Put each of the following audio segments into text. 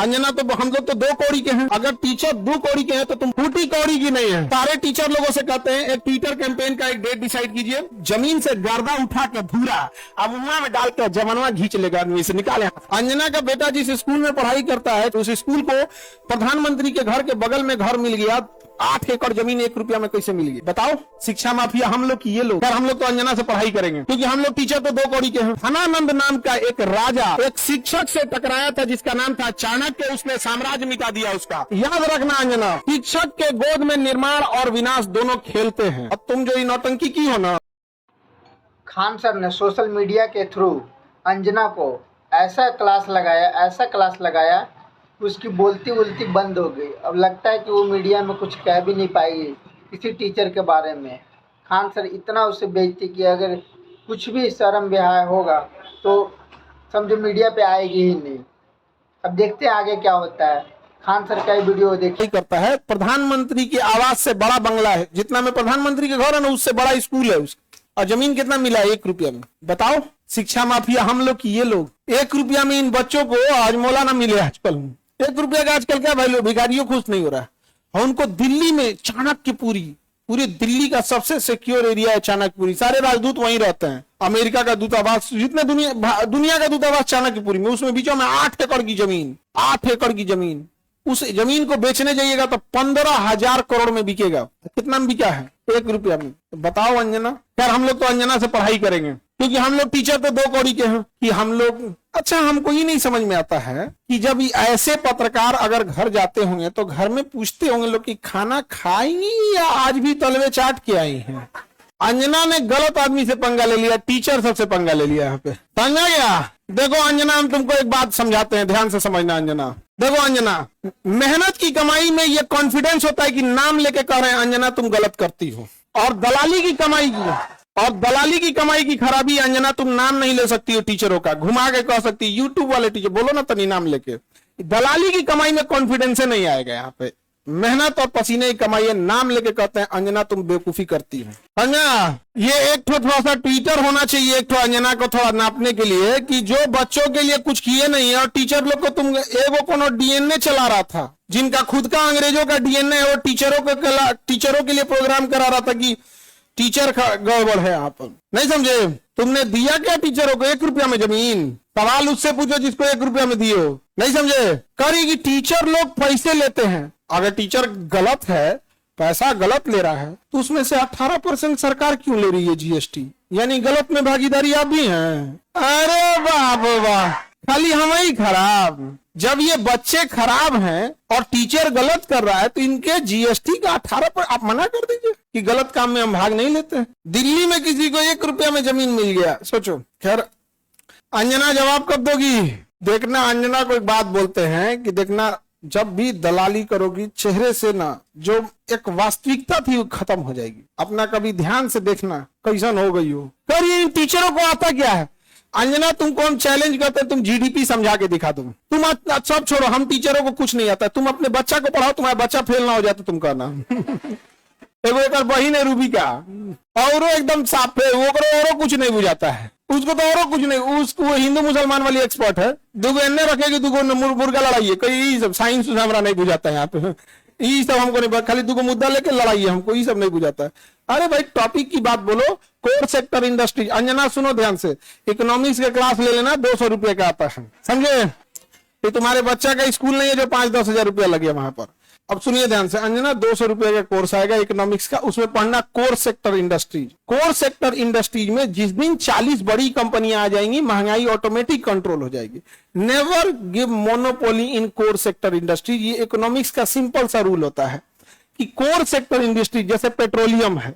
अंजना तो हम लोग तो 2 कौड़ी के हैं, अगर टीचर 2 कौड़ी के हैं तो तुम फूटी कौड़ी की नहीं है। सारे टीचर लोगों से कहते हैं एक ट्विटर कैंपेन का एक डेट डिसाइड कीजिए, जमीन से गर्दा उठा के धूरा अब मुंह में डाल के जमनवा घींच लेगा आदमी से निकाले। अंजना का बेटा जिस स्कूल में पढ़ाई करता है तो उस स्कूल को प्रधानमंत्री के घर के बगल में घर मिल गया, 8 एकड़ जमीन 1 रुपया में कैसे मिलेगी बताओ। शिक्षा माफिया हम लोग की ये लोग, हम लोग तो अंजना से पढ़ाई करेंगे क्योंकि हम लोग टीचर तो 2 कौड़ी के हैं। धनानंद नाम का एक राजा एक शिक्षक से टकराया था जिसका नाम था चाणक्य, उसने साम्राज्य मिटा दिया उसका। याद रखना अंजना, शिक्षक के गोद में निर्माण और विनाश दोनों खेलते हैं। अब तुम जो नौटंकी की हो ना। खान सर ने सोशल मीडिया के थ्रू अंजना को ऐसा क्लास लगाया उसकी बोलती बंद हो गई। अब लगता है कि वो मीडिया में कुछ कह भी नहीं पाएगी किसी टीचर के बारे में। खान सर इतना उसे बेइज्जती की, अगर कुछ भी शर्म बेहाया होगा तो समझो मीडिया पे आएगी ही नहीं। अब देखते हैं आगे क्या होता है। खान सर का वीडियो देखिए। करता है प्रधानमंत्री के आवास से बड़ा बंगला है, जितना में प्रधानमंत्री के घर है ना उससे बड़ा स्कूल है उसका, और जमीन कितना मिला है 1 रुपया में बताओ। शिक्षा माफिया हम लोग की ये लोग, 1 रुपया में इन बच्चों को हजमोला ना मिले आजकल। 1 रुपया का आजकल क्या वैल्यू, भिखारियों खुश नहीं हो रहा है। और उनको दिल्ली में चाणक्य पूरी दिल्ली का सबसे सिक्योर एरिया है चाणक्यपुरी, सारे राजदूत वहीं रहते हैं। अमेरिका का दूतावास जितने दुनिया का दूतावास चाणक्यपुरी में, उसमें बीचों में 8 एकड़ की जमीन, 8 एकड़ की जमीन। उस जमीन को बेचने जाइएगा तो 15,000 करोड़ में बिकेगा। कितना में बिका है 1 रुपया में बताओ अंजना। खैर हम लोग तो अंजना से पढ़ाई करेंगे क्योंकि हम लोग टीचर तो 2 कौड़ी के हैं कि हम लोग। अच्छा हमको ये नहीं समझ में आता है कि जब ऐसे पत्रकार अगर घर जाते होंगे तो घर में पूछते होंगे लोग कि खाना खाएंगी या आज भी तलवे चाट के आई हैं। अंजना ने गलत आदमी से पंगा ले लिया, टीचर सबसे पंगा ले लिया यहाँ पे, समझा गया। देखो अंजना हम तुमको एक बात समझाते हैं, ध्यान से समझना अंजना। देखो अंजना, मेहनत की कमाई में ये कॉन्फिडेंस होता है कि नाम लेके कह रहे हैं अंजना तुम गलत करती हो, और दलाली की कमाई की खराबी अंजना तुम नाम नहीं ले सकती हो टीचरों का, घुमा के कह सकती है यूट्यूब वाले टीचर बोलो ना तनी नाम लेके। दलाली की कमाई में कॉन्फिडेंस नहीं आएगा यहाँ पे। मेहनत और पसीने की कमाई है, नाम लेके कहते हैं अंजना तुम बेवकूफी करती हो। अंजना ये एक थोड़ा सा ट्विटर होना चाहिए एक अंजना को थोड़ा नापने के लिए कि जो बच्चों के लिए कुछ किए नहीं है, और टीचर लोग को तुम एगो कोनो डीएनए चला रहा था जिनका खुद का अंग्रेजों का डीएनए है, वो टीचरों के लिए प्रोग्राम करा रहा था कि टीचर गड़बड़ है यहाँ पर। नहीं समझे? तुमने दिया क्या टीचरों को 1 रुपया में जमीन? सवाल उससे पूछो जिसको 1 रुपया में दिए हो। नहीं समझे? करेगी टीचर लोग पैसे लेते हैं, अगर टीचर गलत है, पैसा गलत ले रहा है तो उसमें से 18% सरकार क्यों ले रही है जीएसटी, यानी गलत में भागीदारी आप भी हैं। अरे बाप वाह, खाली हम ही खराब। जब ये बच्चे खराब हैं और टीचर गलत कर रहा है तो इनके जीएसटी का 18% आप मना कर दीजिए कि गलत काम में हम भाग नहीं लेते। दिल्ली में किसी को 1 रुपया में जमीन मिल गया, सोचो। खैर अंजना जवाब कब दोगी? देखना अंजना को एक बात बोलते हैं कि देखना जब भी दलाली करोगी चेहरे से ना जो एक वास्तविकता थी वो खत्म हो जाएगी। अपना कभी ध्यान से देखना कैसन हो गई हो। कर ये टीचरों को आता क्या है? अंजना तुमको हम चैलेंज करते हैं, तुम जीडीपी समझा के दिखा दो। तुम सब छोड़ो, हम टीचरों को कुछ नहीं आता, तुम अपने बच्चा को पढ़ाओ, तुम्हारा बच्चा फेल ना हो जाए तो तुम कहना। एगो एक बहिन है रूबी का, और एकदम साफ है, वो और कुछ नहीं बुझाता है उसको, तो और कुछ नहीं, उसको हिंदू मुसलमान वाली एक्सपर्ट है। दुगो एन्ने रखेगी, दुगो मुर्गा लड़ाई है, सब साइंस हमारा नहीं बुझाता है यहाँ पे, ये सब हमको नहीं, खाली दुगो मुद्दा लेके लड़ाई है, हमको ये सब नहीं बुझाता है। अरे भाई टॉपिक की बात बोलो। कोर सेक्टर इंडस्ट्री, अंजना सुनो ध्यान से, इकोनॉमिक्स का क्लास ले लेना, 200 रुपये का आता है, समझे? ये तुम्हारे बच्चा का स्कूल नहीं है जो 5-10 हजार रुपया लगे वहां पर। अब सुनिए ध्यान से अंजना, 200 रुपये का कोर्स आएगा इकोनॉमिक्स का, उसमें पढ़ना core sector industries. Core sector industries में जिस दिन 40 बड़ी कंपनियां आ जाएंगी, महंगाई ऑटोमेटिक कंट्रोल हो जाएगी। नेवर गिव मोनोपोली इन कोर सेक्टर इंडस्ट्रीज। ये इकोनॉमिक्स का सिंपल सा रूल होता है कि कोर सेक्टर इंडस्ट्री जैसे पेट्रोलियम है,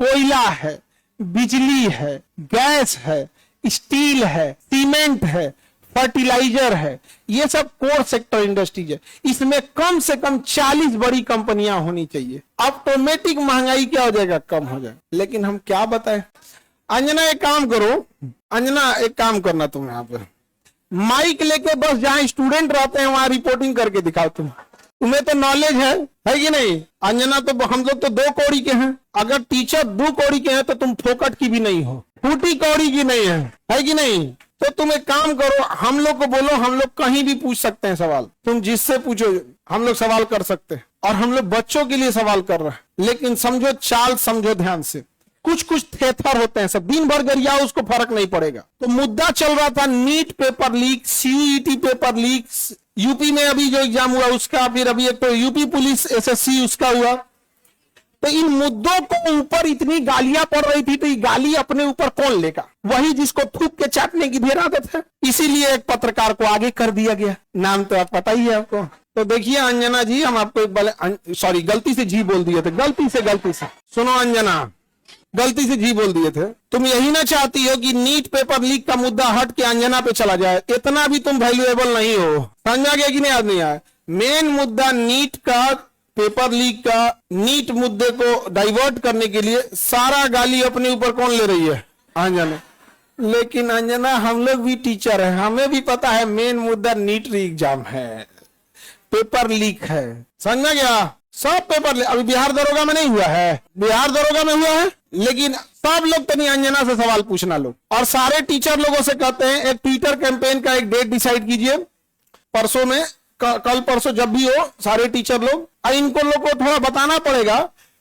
कोयला है, बिजली है, गैस है, स्टील है, सीमेंट है, फर्टिलाइजर है, ये सब कोर सेक्टर इंडस्ट्रीज है। इसमें कम से कम 40 बड़ी कंपनियां होनी चाहिए, ऑटोमेटिक महंगाई क्या हो जाएगा, कम हो जाएगा। लेकिन हम क्या बताएं? अंजना एक काम करो, अंजना एक काम करना, तुम यहाँ पे माइक लेके बस जहां स्टूडेंट रहते हैं वहां रिपोर्टिंग करके दिखाओ। तुम्हें तो नॉलेज है कि नहीं? अंजना तो हम लोग तो 2 कौड़ी के हैं, अगर टीचर 2 कौड़ी के हैं तो तुम फोकट की भी नहीं हो। फूटी कौड़ी की नहीं है कि नहीं? तो तुम एक काम करो, हम लोग को बोलो, हम लोग कहीं भी पूछ सकते हैं सवाल, तुम जिससे पूछो हम लोग सवाल कर सकते हैं, और हम लोग बच्चों के लिए सवाल कर रहे हैं। लेकिन समझो चाल, समझो ध्यान से, कुछ कुछ थेथर होते हैं, सब दिन भर गरियाओ, उसको फर्क नहीं पड़ेगा। तो मुद्दा चल रहा था NEET paper leak, CUET paper leak, UP में अभी जो एग्जाम हुआ उसका, फिर अभी एक तो यूपी पुलिस एसएससी उसका हुआ। तो इन मुद्दों को ऊपर इतनी गालियां पड़ रही थी, तो ये गाली अपने ऊपर कौन लेगा? वही जिसको थूक के चाटने की ढेर आदत है। इसीलिए एक पत्रकार को आगे कर दिया गया, नाम तो आप पता ही है आपको। तो देखिए अंजना जी, हम आपको एक सॉरी गलती से जी बोल दिए थे, गलती से सुनो अंजना, गलती से जी बोल दिए थे। तुम यही ना चाहती हो कि नीट पेपर लीक का मुद्दा हट के अंजना पे चला जाए? इतना भी तुम वैल्यूएबल नहीं हो, समझा गया कि नहीं? याद नहीं आया? मेन मुद्दा नीट का, पेपर लीक का, नीट मुद्दे को डाइवर्ट करने के लिए सारा गाली अपने ऊपर कौन ले रही है? अंजना। लेकिन अंजना, हम लोग भी टीचर हैं, हमें भी पता है मेन मुद्दा नीट एग्जाम है, पेपर लीक है, समझ गया? सब पेपर अभी बिहार दरोगा में नहीं हुआ है, बिहार दरोगा में हुआ है, लेकिन सब लोग तनी अंजना से सवाल पूछना लो। और सारे टीचर लोगों से कहते हैं एक ट्विटर कैंपेन का एक डेट डिसाइड कीजिए, परसों में, कल परसों जब भी हो, सारे टीचर लोग, इनको लोग को थोड़ा बताना पड़ेगा,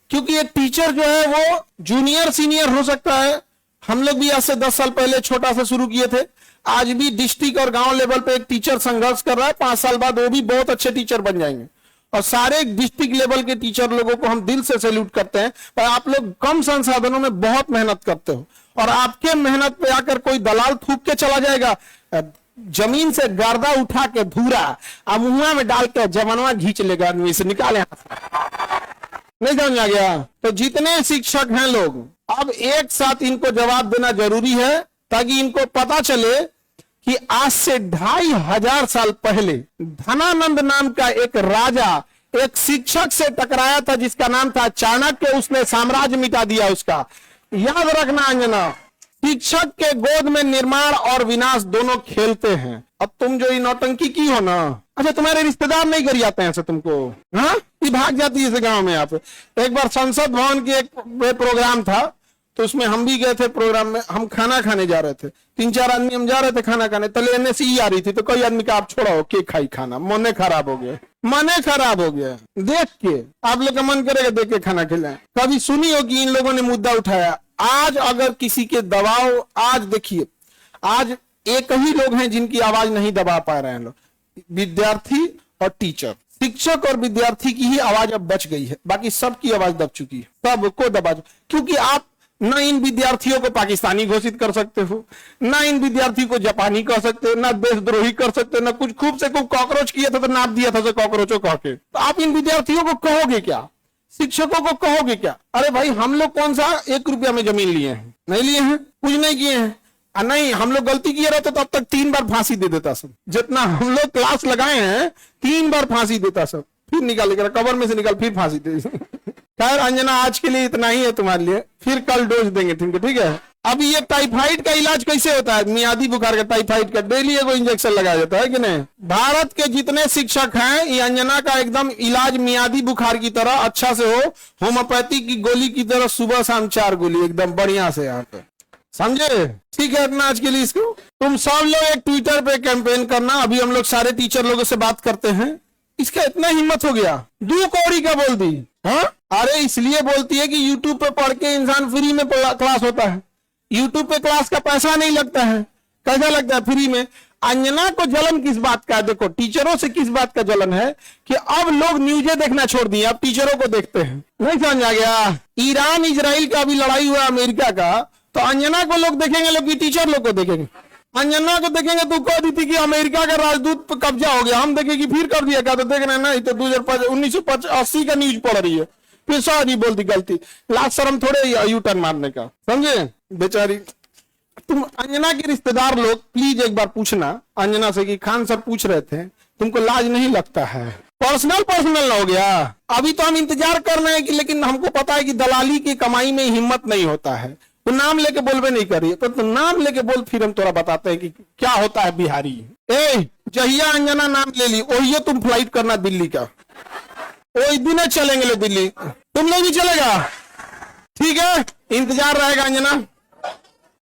क्योंकि एक टीचर जो है वो जूनियर सीनियर हो सकता है। हम लोग भी आज से 10 साल पहले छोटा सा शुरू किए थे, आज भी डिस्ट्रिक्ट और गांव लेवल पे एक टीचर संघर्ष कर रहा है, 5 साल बाद वो भी बहुत अच्छे टीचर बन जाएंगे। और सारे डिस्ट्रिक्ट लेवल के टीचर लोगों को हम दिल से सैल्यूट करते हैं, पर आप लोग कम संसाधनों में बहुत मेहनत करते हो, और आपके मेहनत पे आकर कोई दलाल थूक के चला जाएगा, जमीन से गर्दा उठा के धूरा अब मुंह में डाल के जमनवा घींच लेगा, आदमी से निकाले, नहीं समझ आ गया? तो जितने शिक्षक हैं लोग, अब एक साथ इनको जवाब देना जरूरी है, ताकि इनको पता चले कि आज से 2500 साल पहले धनानंद नाम का एक राजा एक शिक्षक से टकराया था, जिसका नाम था चाणक्य, उसने साम्राज्य मिटा दिया उसका। याद रखना अंजना, शिक्षक के गोद में निर्माण और विनाश दोनों खेलते हैं। अब तुम जो ये नौटंकी की हो ना, अच्छा तुम्हारे रिश्तेदार नहीं कर जाते हैं ऐसे तुमको? हाँ, ये भाग जाती है गांव में। आप एक बार संसद भवन की एक प्रोग्राम था, तो उसमें हम भी गए थे प्रोग्राम में, हम खाना खाने जा रहे थे, 3-4 आदमी हम जा रहे थे खाना खाने, तले एनएसई आ रही थी, तो कोई आदमी का आप छोड़ो के खाई खाना, मने खराब हो गया, मने खराब हो गया देख के। आप लोग का मन करेगा देख के खाना खिलाएं? कभी सुनी हो कि इन लोगों ने मुद्दा उठाया? आज अगर किसी के दबाव, आज देखिए, आज एक ही लोग हैं जिनकी आवाज नहीं दबा पा रहे हैं लोग, विद्यार्थी और टीचर। शिक्षक और विद्यार्थी की ही आवाज अब बच गई है, बाकी सबकी आवाज दब चुकी है, सबको दबा, क्योंकि आप न इन विद्यार्थियों को पाकिस्तानी घोषित कर सकते हो, न इन विद्यार्थी को जापानी कह सकते हो, न देशद्रोही कर सकते हो, न कुछ खूब से खूब कॉकरोच किया था तो नाप दिया था कॉकरोचों कह के। तो आप इन विद्यार्थियों को कहोगे क्या? शिक्षकों को कहोगे क्या? अरे भाई, हम लोग कौन सा 1 रुपया में जमीन लिए हैं? नहीं लिए हैं, कुछ नहीं किए हैं। नहीं, हम लोग गलती किए रहते तो अब तक 3 बार फांसी दे देता सब, जितना हम लोग क्लास लगाए हैं 3 बार फांसी देता सब, फिर निकाल के कवर में से निकाल फिर फांसी दे। खैर अंजना, आज के लिए इतना ही है तुम्हारे लिए, फिर कल डोज देंगे तुमको, ठीक है? अभी ये टाइफाइड का इलाज कैसे होता है? मियादी बुखार का, टाइफाइड का डेली एगो इंजेक्शन लगाया जाता है कि नहीं? भारत के जितने शिक्षक हैं, ये अंजना का एकदम इलाज मियादी बुखार की तरह अच्छा से हो, होम्योपैथी की गोली की तरह सुबह शाम 4 गोली एकदम बढ़िया से यहाँ पे, समझे? ठीक है, अपना आज के लिए इसको तुम सब लोग एक ट्विटर पे कैंपेन करना। अभी हम लोग सारे टीचर लोगों से बात करते हैं। इसका इतना हिम्मत हो गया, 2 कौड़ी का बोल दी। हाँ, अरे इसलिए बोलती है कि यूट्यूब पे पढ़ के इंसान फ्री में क्लास होता है, यूट्यूब पे क्लास का पैसा नहीं लगता है। कैसा लगता है? फ्री में। अंजना को जलन किस बात का? देखो, टीचरों से किस बात का जलन है कि अब लोग न्यूज़ें देखना छोड़ दिए, अब टीचरों को देखते हैं। नहीं समझ आ गया? ईरान इजराइल का अभी लड़ाई हुआ अमेरिका का, तो अंजना को लोग देखेंगे, लोग टीचर लोग को देखेंगे। अंजना को देखेंगे तो कह दी थी कि अमेरिका का राजदूत पर कब्जा हो गया, हम देखेंगे फिर कर दिया क्या? तो देख रहे नहीं, तो 1980 का न्यूज पढ़ रही है, फिर सॉरी बोल दी, गलती। लाज शर्म थोड़े यू टर्न मारने का, समझे? बेचारी। तुम अंजना के रिश्तेदार लोग प्लीज एक बार पूछना अंजना से कि खान सर पूछ रहे थे, तुमको लाज नहीं लगता है? पर्सनल हो गया। अभी तो हम इंतजार कर रहे हैं कि, लेकिन हमको पता है कि दलाली की कमाई में हिम्मत नहीं होता है। तो नाम लेके बोलबे नहीं करिए, पर तो नाम लेके बोल, फिर हम तोरा बताते हैं कि क्या होता है बिहारी। जहिया अंजना नाम ले ली, वही तुम फ्लाइट करना दिल्ली का, वही दिन चलेंगे लो दिल्ली, तुम लोग भी चलेगा, ठीक है? इंतजार रहेगा अंजना।